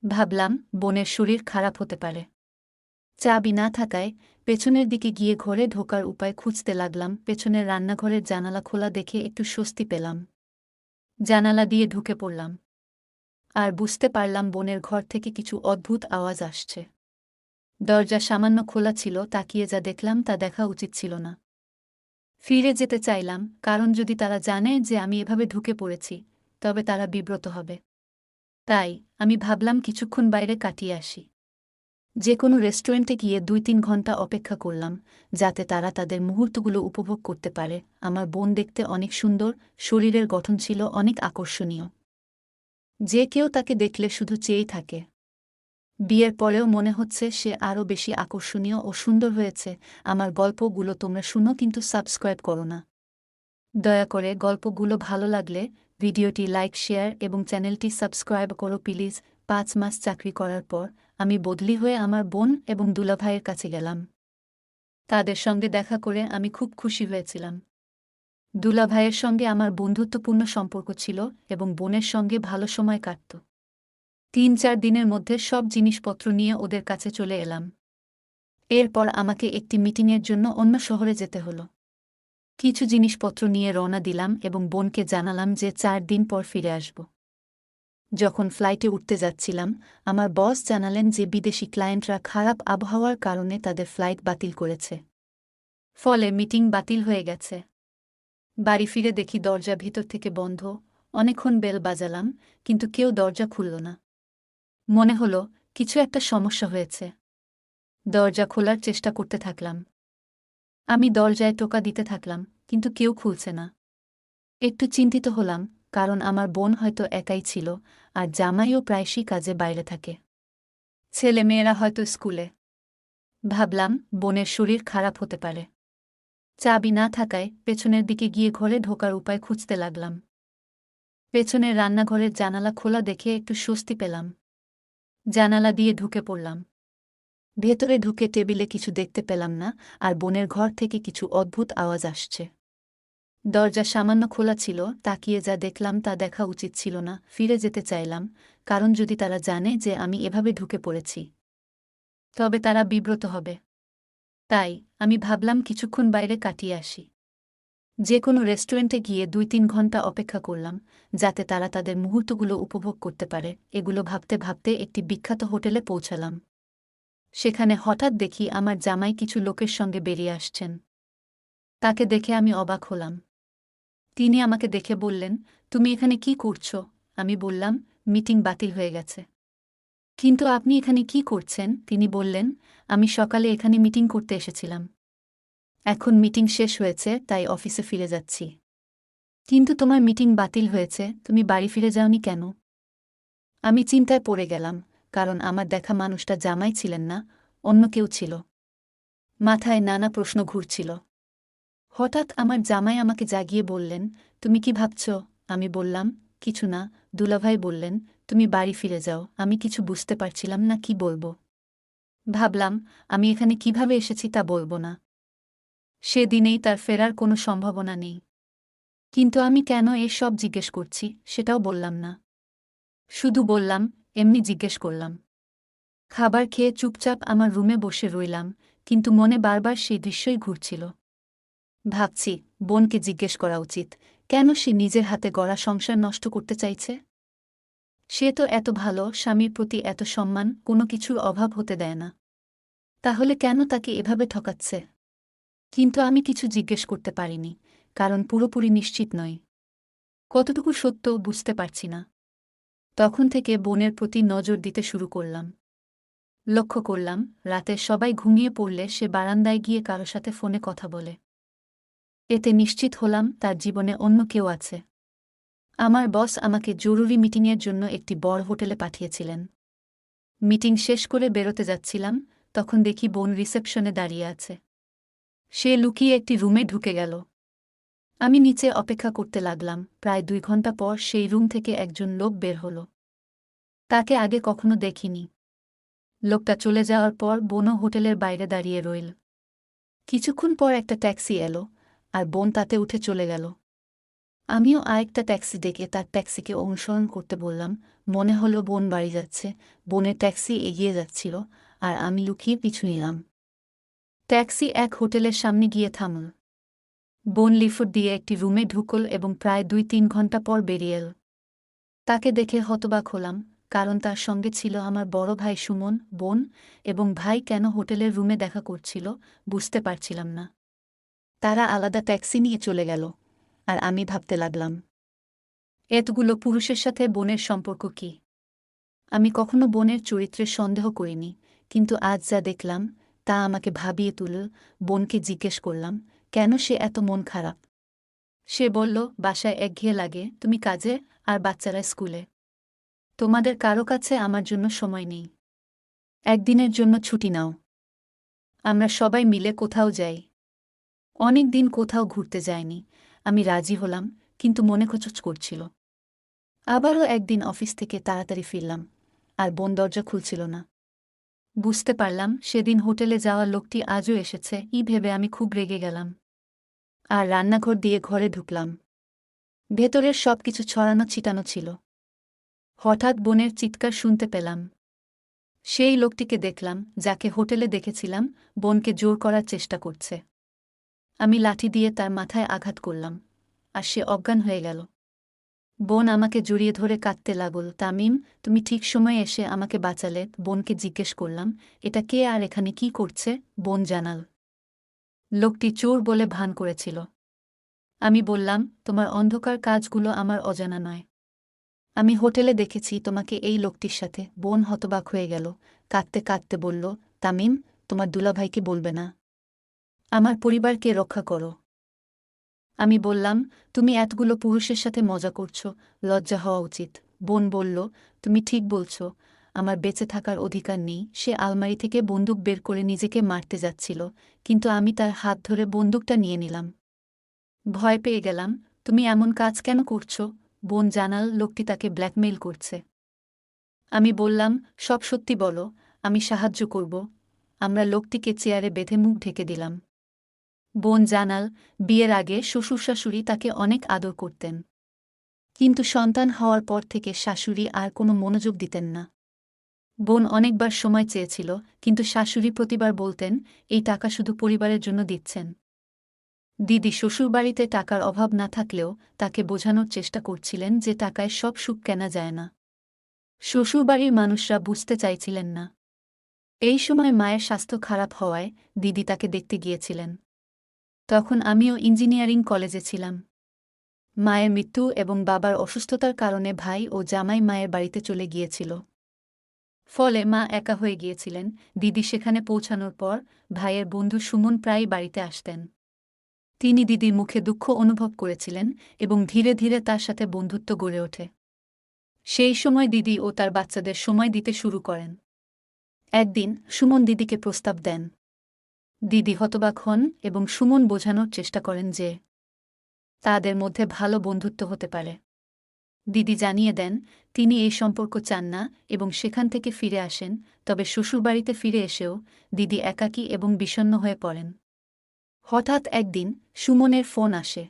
ভাবলাম বোনের শরীর খারাপ হতে পারে। চাবি না থাকায় পেছনের দিকে গিয়ে ঘরে ঢোকার উপায় খুঁজতে লাগলাম। পেছনের রান্নাঘরের জানালা খোলা দেখে একটু স্বস্তি পেলাম। জানালা দিয়ে ঢুকে পড়লাম। আর বুঝতে পারলাম বোনের ঘর থেকে কিছু অদ্ভুত আওয়াজ আসছে। দরজা সামান্য খোলা ছিল, তাকিয়ে যা দেখলাম তা দেখা উচিত ছিল না। ফিরে যেতে চাইলাম, কারণ যদি তারা জানে যে আমি এভাবে ঢুকে পড়েছি, তবে তারা বিব্রত হবে। তাই আমি ভাবলাম কিছুক্ষণ বাইরে কাটিয়ে আসি। যে কোনো রেস্টুরেন্টে গিয়ে ২-৩ ঘন্টা অপেক্ষা করলাম, যাতে তারা তাদের মুহূর্তগুলো উপভোগ করতে পারে। আমার বোন দেখতে অনেক সুন্দর, শরীরের গঠন ছিল অনেক আকর্ষণীয়। যে কেউ তাকে দেখলে শুধু চেয়েই থাকে। বিয়ের পরেও মনে হচ্ছে সে আরও বেশি আকর্ষণীয় ও সুন্দর হয়েছে। আমার গল্পগুলো তোমরা শুনো, কিন্তু সাবস্ক্রাইব করো না। দয়া করে গল্পগুলো ভালো লাগলে ভিডিওটি লাইক, শেয়ার এবং চ্যানেলটি সাবস্ক্রাইব করো প্লিজ। ৫ মাস চাকরি করার পর আমি বদলি হয়ে আমার বোন এবং দুলাভাইয়ের কাছে গেলাম। তাদের সঙ্গে দেখা করে আমি খুব খুশি হয়েছিলাম। দুলাভাইয়ের সঙ্গে আমার বন্ধুত্বপূর্ণ সম্পর্ক ছিল এবং বোনের সঙ্গে ভালো সময় কাটত। ৩-৪ দিনের মধ্যে সব জিনিসপত্র নিয়ে ওদের কাছে চলে এলাম। এরপর আমাকে একটি মিটিংয়ের জন্য অন্য শহরে যেতে হলো। কিছু জিনিসপত্র নিয়ে রওনা দিলাম এবং বোনকে জানালাম যে ৪ দিন পর ফিরে আসব। যখন ফ্লাইটে উঠতে যাচ্ছিলাম, আমার বস জানালেন যে বিদেশি ক্লায়েন্টরা খারাপ আবহাওয়ার কারণে তাদের ফ্লাইট বাতিল করেছে। ফলে মিটিং বাতিল হয়ে গেছে। বাড়ি ফিরে দেখি দরজা ভিতর থেকে বন্ধ। অনেকক্ষণ বেল বাজালাম, কিন্তু কেউ দরজা খুলল না। মনে হলো কিছু একটা সমস্যা হয়েছে। দরজা খোলার চেষ্টা করতে থাকলাম। আমি দরজায় টোকা দিতে থাকলাম, কিন্তু কেউ খুলছে না। একটু চিন্তিত হলাম, কারণ আমার বোন হয়তো একাই ছিল, আর জামাইও প্রায়শই কাজে বাইরে থাকে। ছেলেমেয়েরা হয়তো স্কুলে। ভাবলাম বোনের শরীর খারাপ হতে পারে। চাবি না থাকায় পেছনের দিকে গিয়ে ঘরে ঢোকার উপায় খুঁজতে লাগলাম। পেছনের রান্নাঘরের জানালা খোলা দেখে একটু স্বস্তি পেলাম। জানালা দিয়ে ঢুকে পড়লাম। ভেতরে ঢুকে টেবিলে কিছু দেখতে পেলাম না, আর বোনের ঘর থেকে কিছু অদ্ভুত আওয়াজ আসছে। দরজা সামান্য খোলা ছিল, তাকিয়ে যা দেখলাম তা দেখা উচিত ছিল না। ফিরে যেতে চাইলাম, কারণ যদি তারা জানে যে আমি এভাবে ঢুকে পড়েছি, তবে তারা বিব্রত হবে। তাই আমি ভাবলাম কিছুক্ষণ বাইরে কাটিয়ে আসি। যে কোনো রেস্টুরেন্টে গিয়ে ২-৩ ঘন্টা অপেক্ষা করলাম, যাতে তারা তাদের মুহূর্তগুলো উপভোগ করতে পারে। এগুলো ভাবতে ভাবতে একটি বিখ্যাত হোটেলে পৌঁছালাম। সেখানে হঠাৎ দেখি আমার জামাই কিছু লোকের সঙ্গে বেরিয়ে আসছেন। তাকে দেখে আমি অবাক হলাম। তিনি আমাকে দেখে বললেন, তুমি এখানে কি করছো? আমি বললাম, মিটিং বাতিল হয়ে গেছে। কিন্তু আপনি এখানে কি করছেন? তিনি বললেন, আমি সকালে এখানে মিটিং করতে এসেছিলাম। এখন মিটিং শেষ হয়েছে, তাই অফিসে ফিরে যাচ্ছি। কিন্তু তোমার মিটিং বাতিল হয়েছে, তুমি বাড়ি ফিরে যাওনি কেন? আমি চিন্তায় পড়ে গেলাম, কারণ আমার দেখা মানুষটা জামাই ছিলেন না, অন্য কেউ ছিল। মাথায় নানা প্রশ্ন ঘুরছিল। হঠাৎ আমার জামাই আমাকে জাগিয়ে বললেন, তুমি কি ভাবছ? আমি বললাম, কিছু না। দুলাভাই বললেন, তুমি বাড়ি ফিরে যাও। আমি কিছু বুঝতে পারছিলাম না কি বলবো। ভাবলাম, আমি এখানে কিভাবে এসেছি তা বলবো না। সেদিনেই তার ফেরার কোনো সম্ভাবনা নেই। কিন্তু আমি কেন সব জিজ্ঞেস করছি সেটাও বললাম না। শুধু বললাম, এমনি জিজ্ঞেস করলাম। খাবার খেয়ে চুপচাপ আমার রুমে বসে রইলাম, কিন্তু মনে বারবার সেই দৃশ্যই ঘুরছিল। ভাবছি, বোনকে জিজ্ঞেস করা উচিত, কেন সে নিজের হাতে গড়া সংসার নষ্ট করতে চাইছে। সে তো এত ভালো, স্বামীর প্রতি এত সম্মান, কোনো কিছুর অভাব হতে দেয় না। তাহলে কেন তাকে এভাবে ঠকাচ্ছে? কিন্তু আমি কিছু জিজ্ঞেস করতে পারিনি, কারণ পুরোপুরি নিশ্চিত নই। কতটুকু সত্য বুঝতে পারছি না। তখন থেকে বোনের প্রতি নজর দিতে শুরু করলাম। লক্ষ্য করলাম, রাতে সবাই ঘুমিয়ে পড়লে সে বারান্দায় গিয়ে কারো সাথে ফোনে কথা বলে। এতে নিশ্চিত হলাম তার জীবনে অন্য কেউ আছে। আমার বস আমাকে জরুরি মিটিংয়ের জন্য একটি বড় হোটেলে পাঠিয়েছিলেন। মিটিং শেষ করে বেরোতে যাচ্ছিলাম, তখন দেখি বোন রিসেপশনে দাঁড়িয়ে আছে। সে লুকিয়ে একটি রুমে ঢুকে গেল। আমি নিচে অপেক্ষা করতে লাগলাম। প্রায় ২ ঘন্টা পর সেই রুম থেকে একজন লোক বের হল। তাকে আগে কখনো দেখিনি। লোকটা চলে যাওয়ার পর বোনও হোটেলের বাইরে দাঁড়িয়ে রইল। কিছুক্ষণ পর একটা ট্যাক্সি এলো, আর বোন তাতে উঠে চলে গেল। আমিও আরেকটা ট্যাক্সি ডেকে তার ট্যাক্সিকে অনুসরণ করতে বললাম। মনে হলো বোন বাড়ি যাচ্ছে। বোনের ট্যাক্সি এগিয়ে যাচ্ছিল, আর আমি লুকিয়ে পিছু নিলাম। ট্যাক্সি এক হোটেলের সামনে গিয়ে থামল। বোন লিফট দিয়ে একটি রুমে ঢুকল এবং প্রায় 2-3 ঘন্টা পর বেরিয়ে এল। তাকে দেখে হতবাক হলাম, কারণ তার সঙ্গে ছিল আমার বড় ভাই সুমন। বোন এবং ভাই কেন হোটেলের রুমে দেখা করছিল বুঝতে পারছিলাম না। তারা আলাদা ট্যাক্সি নিয়ে চলে গেল, আর আমি ভাবতে লাগলাম, এতগুলো পুরুষের সাথে বোনের সম্পর্ক কী? আমি কখনো বোনের চরিত্রে সন্দেহ করিনি, কিন্তু আজ যা দেখলাম তা আমাকে ভাবিয়ে তুলল। বোনকে জিজ্ঞেস করলাম, কেন সে এত মন খারাপ? সে বলল, বাসায় একঘেয়ে লাগে, তুমি কাজে আর বাচ্চারা স্কুলে। তোমাদের কারো কাছে আমার জন্য সময় নেই। একদিনের জন্য ছুটি নাও, আমরা সবাই মিলে কোথাও যাই। অনেক দিন কোথাও ঘুরতে যায়নি। আমি রাজি হলাম, কিন্তু মনে খচচ করছিল। আবারও একদিন অফিস থেকে তাড়াতাড়ি ফিরলাম, আর বোন দরজা খুলছিল না। বুঝতে পারলাম সেদিন হোটেলে যাওয়া লোকটি আজও এসেছে। ভেবে আমি খুব রেগে গেলাম, আর রান্নাঘর দিয়ে ঘরে ঢুকলাম। ভেতরের সবকিছু ছড়ানো ছিটানো ছিল। হঠাৎ বোনের চিৎকার শুনতে পেলাম। সেই লোকটিকে দেখলাম যাকে হোটেলে দেখেছিলাম, বোনকে জোর করার চেষ্টা করছে। আমি লাঠি দিয়ে তার মাথায় আঘাত করলাম, আর সে অজ্ঞান হয়ে গেল। বোন আমাকে জড়িয়ে ধরে কাঁদতে লাগল। তামিম, তুমি ঠিক সময়ে এসে আমাকে বাঁচালে। বোনকে জিজ্ঞেস করলাম, এটা কে আর এখানে কি করছে? বোন জানাল, লোকটি চোর বলে ভান করেছিল। আমি বললাম, তোমার অন্ধকার কাজগুলো আমার অজানা নয়। আমি হোটেলে দেখেছি তোমাকে এই লোকটির সাথে। বোন হতবাক হয়ে গেল, কাঁদতে কাঁদতে বলল, তামিম, তোমার দুলাভাইকে বলবে না। আমার পরিবারকে রক্ষা করো। আমি বললাম, তুমি এতগুলো পুরুষের সাথে মজা করছো, লজ্জা হওয়া উচিত। বোন বলল, তুমি ঠিক বলছ, আমার বেঁচে থাকার অধিকার নেই। সে আলমারি থেকে বন্দুক বের করে নিজেকে মারতে যাচ্ছিল, কিন্তু আমি তার হাত ধরে বন্দুকটা নিয়ে নিলাম। ভয় পেয়ে গেলাম। তুমি এমন কাজ কেন করছো? বোন জানাল, লোকটি তাকে ব্ল্যাকমেইল করছে। আমি বললাম, সব সত্যি বলো, আমি সাহায্য করব। আমরা লোকটিকে চেয়ারে বেঁধে মুখ ঢেকে দিলাম। বোন জানাল, বিয়ের আগে শ্বশুর শাশুড়ি তাকে অনেক আদর করতেন, কিন্তু সন্তান হওয়ার পর থেকে শাশুড়ি আর কোনো মনোযোগ দিতেন না। বোন অনেকবার সময় চেয়েছিল, কিন্তু শাশুড়ি প্রতিবার বলতেন, এই টাকা শুধু পরিবারের জন্য দিচ্ছেন। দিদি শ্বশুরবাড়িতে টাকার অভাব না থাকলেও তাকে বোঝানোর চেষ্টা করছিলেন যে টাকায় সব সুখ কেনা যায় না। শ্বশুরবাড়ির মানুষরা বুঝতে চাইছিলেন না। এই সময় মায়ের স্বাস্থ্য খারাপ হওয়ায় দিদি তাকে দেখতে গিয়েছিলেন। তখন আমিও ইঞ্জিনিয়ারিং কলেজে ছিলাম। মায়ের মৃত্যু এবং বাবার অসুস্থতার কারণে ভাই ও জামাই মায়ের বাড়িতে চলে গিয়েছিল। ফলে মা একা হয়ে গিয়েছিলেন। দিদি সেখানে পৌঁছানোর পর ভাইয়ের বন্ধু সুমন প্রায়ই বাড়িতে আসতেন। তিনি দিদির মুখে দুঃখ অনুভব করেছিলেন এবং ধীরে ধীরে তার সাথে বন্ধুত্ব গড়ে ওঠে। সেই সময় দিদি ও তার বাচ্চাদের সময় দিতে শুরু করেন। একদিন সুমন দিদিকে প্রস্তাব দেন। দিদি হতবাক হন এবং সুমন বোঝানোর চেষ্টা করেন যে তাদের মধ্যে ভালো বন্ধুত্ব হতে পারে। দিদি জানিয়ে দেন তিনি এই সম্পর্ক চান না এবং সেখান থেকে ফিরে আসেন। তবে শ্বশুরবাড়িতে ফিরে এসেও দিদি একাকী এবং বিষণ্ণ হয়ে পড়েন। হঠাৎ একদিন সুমনের ফোন আসে।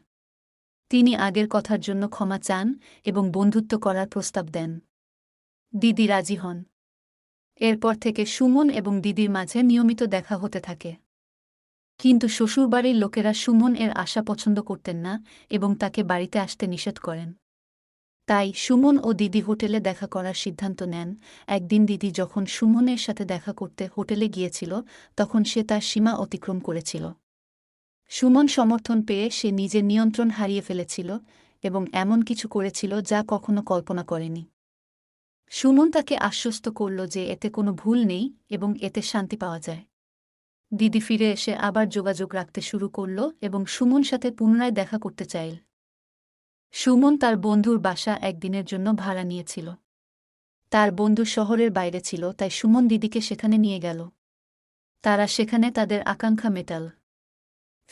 তিনি আগের কথার জন্য ক্ষমা চান এবং বন্ধুত্ব করার প্রস্তাব দেন। দিদি রাজি হন। এরপর থেকে সুমন এবং দিদির মাঝে নিয়মিত দেখা হতে থাকে। কিন্তু শ্বশুরবাড়ির লোকেরা সুমন এর আশা পছন্দ করতেন না এবং তাকে বাড়িতে আসতে নিষেধ করেন। তাই সুমন ও দিদি হোটেলে দেখা করার সিদ্ধান্ত নেন। একদিন দিদি যখন সুমনের সাথে দেখা করতে হোটেলে গিয়েছিল, তখন সে তার সীমা অতিক্রম করেছিল। সুমন সমর্থন পেয়ে সে নিজের নিয়ন্ত্রণ হারিয়ে ফেলেছিল এবং এমন কিছু করেছিল যা কখনো কল্পনা করেনি। সুমন তাকে আশ্বস্ত করল যে এতে কোনো ভুল নেই এবং এতে শান্তি পাওয়া যায়। দিদি ফিরে এসে আবার যোগাযোগ রাখতে শুরু করল এবং সুমন সাথে পুনরায় দেখা করতে চাইল। সুমন তার বন্ধুর বাসা একদিনের জন্য ভাড়া নিয়েছিল। তার বন্ধু শহরের বাইরে ছিল, তাই সুমন দিদিকে সেখানে নিয়ে গেল। তারা সেখানে তাদের আকাঙ্ক্ষা মেটাল।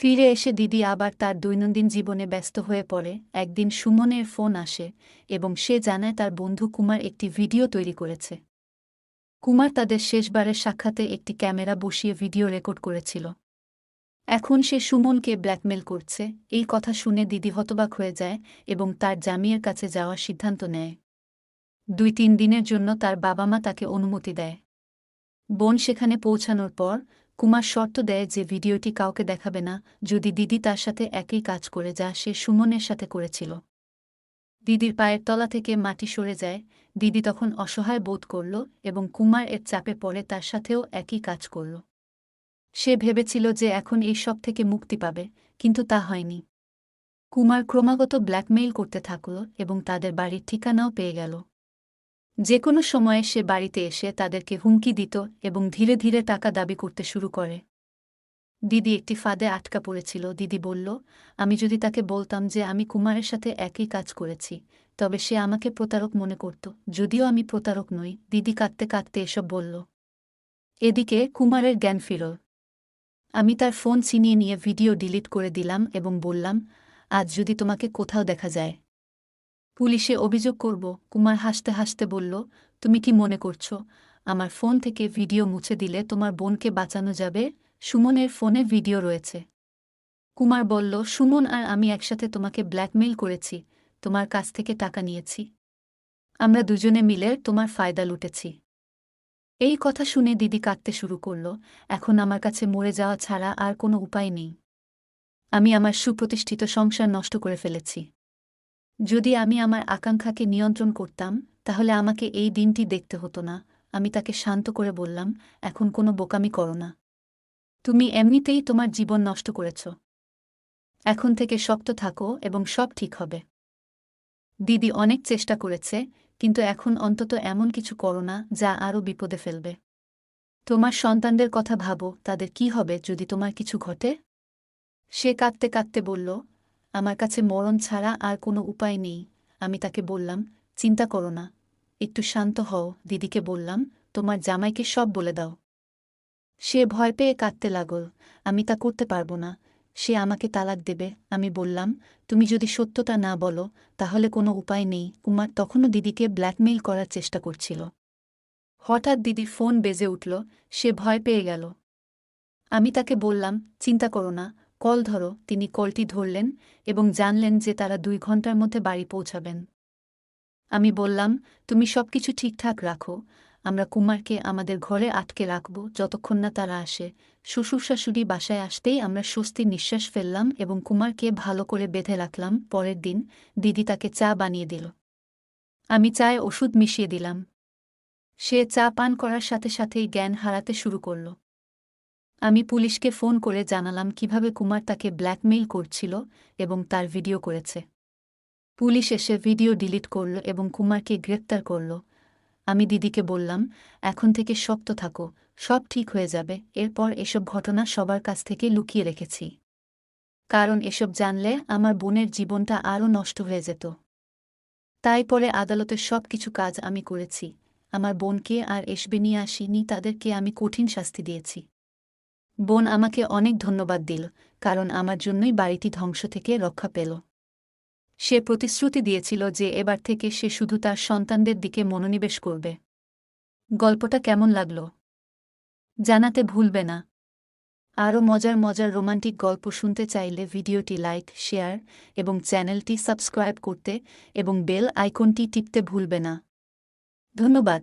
ফিরে এসে দিদি আবার তার দৈনন্দিন জীবনে ব্যস্ত হয়ে পড়ে। একদিন সুমনের ফোন আসে এবং সে জানায় তার বন্ধু কুমার একটি ভিডিও তৈরি করেছে। কুমার তাদের শেষবারের সাক্ষাতে একটি ক্যামেরা বসিয়ে ভিডিও রেকর্ড করেছিল। এখন সে সুমনকে ব্ল্যাকমেল করছে। এই কথা শুনে দিদি হতবাক হয়ে যায় এবং তার জামিয়ার কাছে যাওয়ার সিদ্ধান্ত নেয়। 2-3 দিনের জন্য তার বাবা মা তাকে অনুমতি দেয়। বোন সেখানে পৌঁছানোর পর কুমার শর্ত দেয় যে ভিডিওটি কাউকে দেখাবে না যদি দিদি তার সাথে একই কাজ করে যা সে সুমনের সাথে করেছিল। দিদির পায়ের তলা থেকে মাটি সরে যায়। দিদি তখন অসহায় বোধ করল এবং কুমার এর চাপে পড়ে তার সাথেও একই কাজ করল। সে ভেবেছিল যে এখন এই সব থেকে মুক্তি পাবে, কিন্তু তা হয়নি। কুমার ক্রমাগত ব্ল্যাকমেইল করতে থাকল এবং তাদের বাড়ির ঠিকানাও পেয়ে গেল। যে কোনো সময়ে সে বাড়িতে এসে তাদেরকে হুমকি দিত এবং ধীরে ধীরে টাকা দাবি করতে শুরু করে। দিদি একটি ফাঁদে আটকা পড়েছিল। দিদি বলল, আমি যদি তাকে বলতাম যে আমি কুমারের সাথে একই কাজ করেছি, তবে সে আমাকে প্রতারক মনে করত। যদিও আমি প্রতারক নই, দিদি কাঁদতে কাঁদতে এসব বলল। এদিকে কুমারের জ্ঞান ফিরল। আমি তার ফোন ছিনিয়ে নিয়ে ভিডিও ডিলিট করে দিলাম এবং বললাম, আজ যদি তোমাকে কোথাও দেখা যায়, পুলিশে অভিযোগ করব। কুমার হাসতে হাসতে বলল, তুমি কি মনে করছো আমার ফোন থেকে ভিডিও মুছে দিলে তোমার বোনকে বাঁচানো যাবে? সুমনের ফোনে ভিডিও রয়েছে। কুমার বলল, সুমন আর আমি একসাথে তোমাকে ব্ল্যাকমেইল করেছি, তোমার কাছ থেকে টাকা নিয়েছি। আমরা দুজনে মিলে তোমার ফায়দা লুটেছি। এই কথা শুনে দিদি কাঁদতে শুরু করল। এখন আমার কাছে মরে যাওয়া ছাড়া আর কোনো উপায় নেই। আমি আমার সুপ্রতিষ্ঠিত সংসার নষ্ট করে ফেলেছি। যদি আমি আমার আকাঙ্ক্ষাকে নিয়ন্ত্রণ করতাম, তাহলে আমাকে এই দিনটি দেখতে হতো না। আমি তাকে শান্ত করে বললাম, এখন কোনো বোকামি করো না। তুমি এমনিতেই তোমার জীবন নষ্ট করেছ। এখন থেকে শক্ত থাকো এবং সব ঠিক হবে। দিদি অনেক চেষ্টা করেছে, কিন্তু এখন অন্তত এমন কিছু করো না যা আরও বিপদে ফেলবে। তোমার সন্তানদের কথা ভাবো, তাদের কি হবে যদি তোমার কিছু ঘটে? সে কাঁদতে কাঁদতে বলল, আমার কাছে মরণ ছাড়া আর কোনো উপায় নেই। আমি তাকে বললাম, চিন্তা করো না, একটু শান্ত হও। দিদিকে বললাম, তোমার জামাইকে সব বলে দাও। সে ভয় পেয়ে কাঁদতে লাগল। আমি তা করতে পারব না, সে আমাকে তালাক দেবে। আমি বললাম, তুমি যদি সত্যটা না বলো তাহলে কোনো উপায় নেই। কুমার তখনও দিদিকে ব্ল্যাকমেইল করার চেষ্টা করছিল। হঠাৎ দিদির ফোন বেজে উঠল। সে ভয় পেয়ে গেল। আমি তাকে বললাম, চিন্তা করো না, কল ধরো। তিনি কলটি ধরলেন এবং জানলেন যে তারা 2 ঘন্টার মধ্যে বাড়ি পৌঁছাবেন। আমি বললাম, তুমি সবকিছু ঠিকঠাক রাখো, আমরা কুমারকে আমাদের ঘরে আটকে রাখব যতক্ষণ না তারা আসে। শ্বশুর শাশুড়ি বাসায় আসতেই আমরা স্বস্তির নিঃশ্বাস ফেললাম এবং কুমারকে ভালো করে বেঁধে রাখলাম। পরের দিন দিদি তাকে চা বানিয়ে দিল। আমি চায়ে ওষুধ মিশিয়ে দিলাম। সে চা পান করার সাথে সাথেই জ্ঞান হারাতে শুরু করল। আমি পুলিশকে ফোন করে জানালাম কিভাবে কুমার তাকে ব্ল্যাকমেইল করছিল এবং তার ভিডিও করেছে। পুলিশ এসে ভিডিও ডিলিট করল এবং কুমারকে গ্রেপ্তার করল। আমি দিদিকে বললাম, এখন থেকে শক্ত থাকো, সব ঠিক হয়ে যাবে। এরপর এসব ঘটনা সবার কাছ থেকে লুকিয়ে রেখেছি, কারণ এসব জানলে আমার বোনের জীবনটা আরও নষ্ট হয়ে যেত। তাই পরে আদালতের সব কিছু কাজ আমি করেছি। আমার বোনকে আর এসবে নিয়ে আসিনি, তাদেরকে আমি কঠিন শাস্তি দিয়েছি। বোন আমাকে অনেক ধন্যবাদ দিল, কারণ আমার জন্যই বাড়িটি ধ্বংস থেকে রক্ষা পেল। সে প্রতিশ্রুতি দিয়েছিল যে এবার থেকে সে শুধু তার সন্তানদের দিকে মনোনিবেশ করবে। গল্পটা কেমন লাগল জানাতে ভুলবে না। আরও মজার মজার রোমান্টিক গল্প শুনতে চাইলে ভিডিওটি লাইক, শেয়ার এবং চ্যানেলটি সাবস্ক্রাইব করতে এবং বেল আইকনটি টিপতে ভুলবে না। ধন্যবাদ।